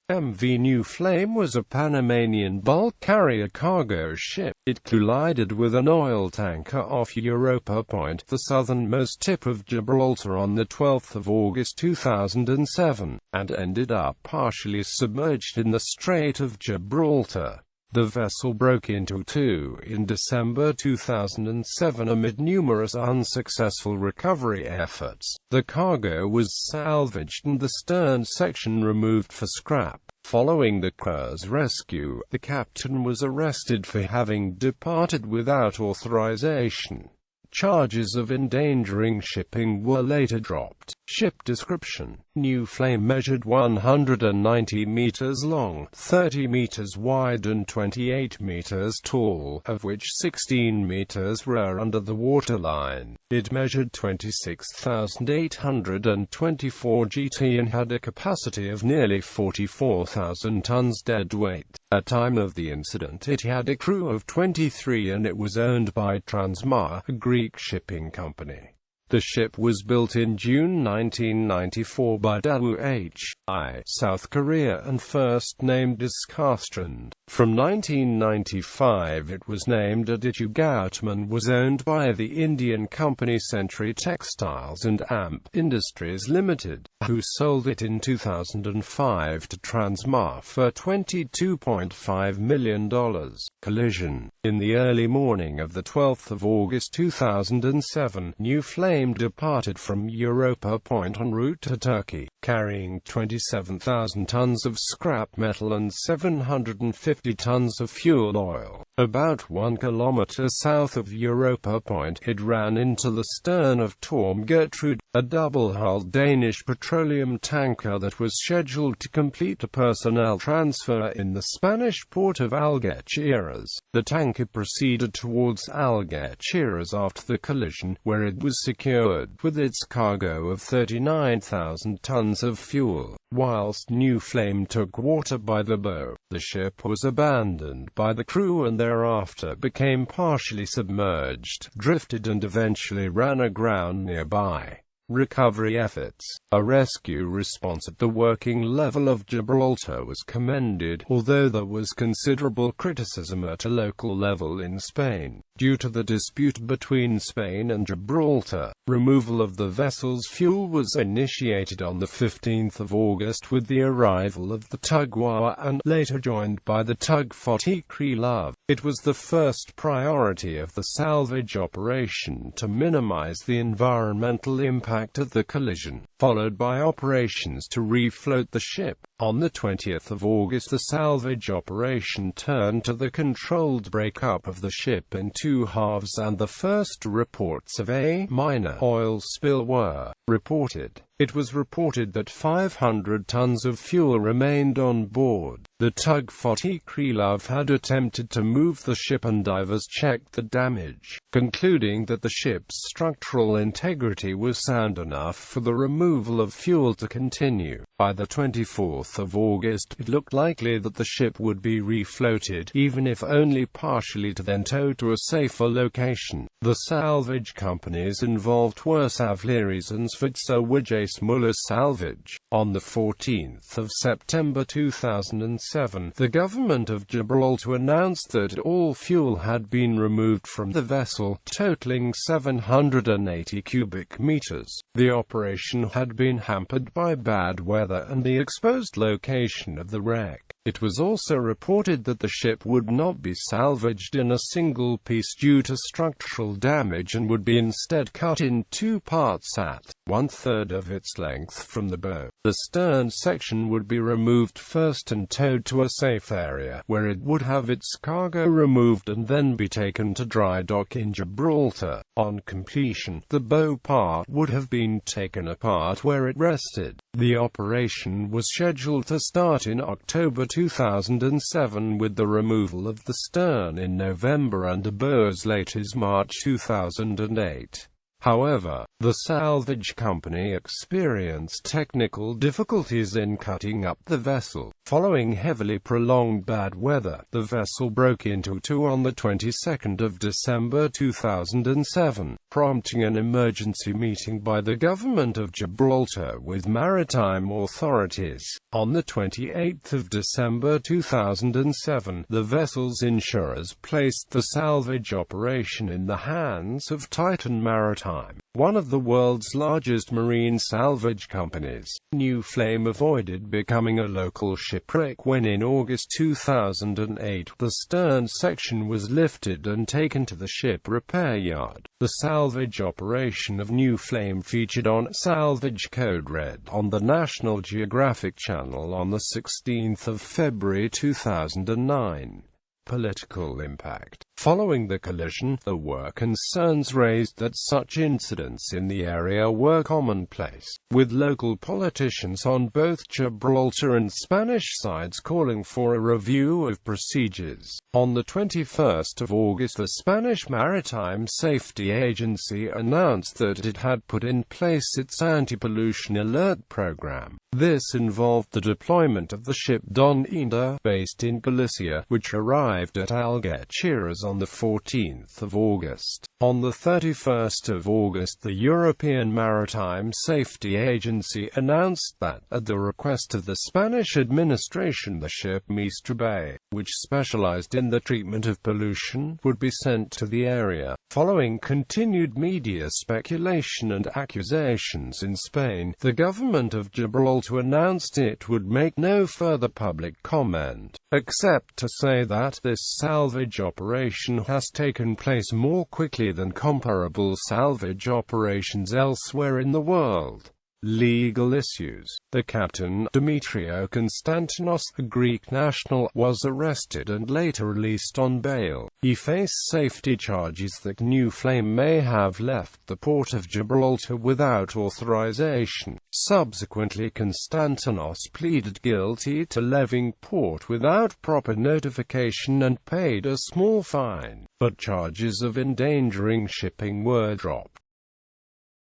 MV New Flame was a Panamanian bulk carrier cargo ship. It collided with an oil tanker off Europa Point, the southernmost tip of Gibraltar, on the 12th of August 2007, and ended up partially submerged in the Strait of Gibraltar. The vessel broke into two in December 2007 amid numerous unsuccessful recovery efforts. The cargo was salvaged and the stern section removed for scrap. Following the crew's rescue, the captain was arrested for having departed without authorization. Charges of endangering shipping were later dropped. Ship description: New Flame measured 190 meters long, 30 meters wide and 28 meters tall, of which 16 meters were under the waterline. It measured 26,824 gt and had a capacity of nearly 44,000 tons deadweight. At time of the incident it had a crew of 23 and it was owned by Transma, a Greek shipping company. The ship was built in June 1994 by Daewoo, South Korea, and first named as Castrand. From 1995 it was named Aditya Gautman, was owned by the Indian company Century Textiles and AMP Industries Limited, who sold it in 2005 to Transma for $22.5 million. Collision. In the early morning of the 12th of August 2007, New Flame departed from Europa Point en route to Turkey, carrying 27,000 tons of scrap metal and 750 tons of fuel oil. About 1 kilometer south of Europa Point, it ran into the stern of Torm Gertrude, a double-hulled Danish petroleum tanker that was scheduled to complete a personnel transfer in the Spanish port of Algeciras. The tanker proceeded towards Algeciras after the collision, where it was secured with its cargo of 39,000 tons of fuel. Whilst New Flame took water by the bow, the ship was abandoned by the crew and thereafter became partially submerged, drifted and eventually ran aground nearby. Recovery efforts. A rescue response at the working level of Gibraltar was commended, although there was considerable criticism at a local level in Spain. Due to the dispute between Spain and Gibraltar, removal of the vessel's fuel was initiated on the 15th of August with the arrival of the tug Wawa and later joined by the tug Love. It was the first priority of the salvage operation to minimize the environmental impact of the collision, followed by operations to refloat the ship. On the 20th of August the salvage operation turned to the controlled breakup of the ship in two halves, and the first reports of a minor oil spill were reported. It was reported that 500 tons of fuel remained on board. The tug Love had attempted to move the ship and divers checked the damage, concluding that the ship's structural integrity was sound enough for the removal of fuel to continue. By the 24th of August, it looked likely that the ship would be refloated, even if only partially, to then towed to a safer location. The salvage companies involved were Savleries and Svitserwijs Muller Salvage. On the 14th of September 2007, the government of Gibraltar announced that all fuel had been removed from the vessel, totaling 780 cubic meters. The operation had been hampered by bad weather and the exposed location of the wreck. It was also reported that the ship would not be salvaged in a single piece due to structural damage and would be instead cut in two parts at 1/3 of its length from the bow. The stern section would be removed first and towed to a safe area, where it would have its cargo removed and then be taken to dry dock in Gibraltar. On completion, the bow part would have been taken apart where it rested. The operation was scheduled to start in October 2007 with the removal of the stern in November and the bow as late as March 2008. However, the salvage company experienced technical difficulties in cutting up the vessel. Following heavily prolonged bad weather, the vessel broke into two on the 22nd of December 2007, prompting an emergency meeting by the government of Gibraltar with maritime authorities. On the 28th of December 2007, the vessel's insurers placed the salvage operation in the hands of Titan Maritime, one of the world's largest marine salvage companies. New Flame avoided becoming a local shipwreck when in August 2008, the stern section was lifted and taken to the ship repair yard. The salvage operation of New Flame featured on Salvage Code Red on the National Geographic Channel on the 16th of February 2009. Political impact. Following the collision, there were concerns raised that such incidents in the area were commonplace, with local politicians on both Gibraltar and Spanish sides calling for a review of procedures. On the 21st of August, the Spanish Maritime Safety Agency announced that it had put in place its anti-pollution alert program. This involved the deployment of the ship.It, based in Galicia, which arrived at Algeciras on the 14th of August. On the 31st of August, the European Maritime Safety Agency announced that, at the request of the Spanish administration, the ship ship.It, which specialized in the treatment of pollution, would be sent to the area. Following continued media speculation and accusations in Spain, the government of Gibraltar announced it would make no further public comment, except to say that this salvage operation has taken place more quickly than comparable salvage operations elsewhere in the world. Legal issues. The captain, Dimitrios Konstantinos, a Greek national, was arrested and later released on bail. He faced safety charges that New Flame may have left the port of Gibraltar without authorization. Subsequently, Konstantinos pleaded guilty to leaving port without proper notification and paid a small fine, but charges of endangering shipping were dropped.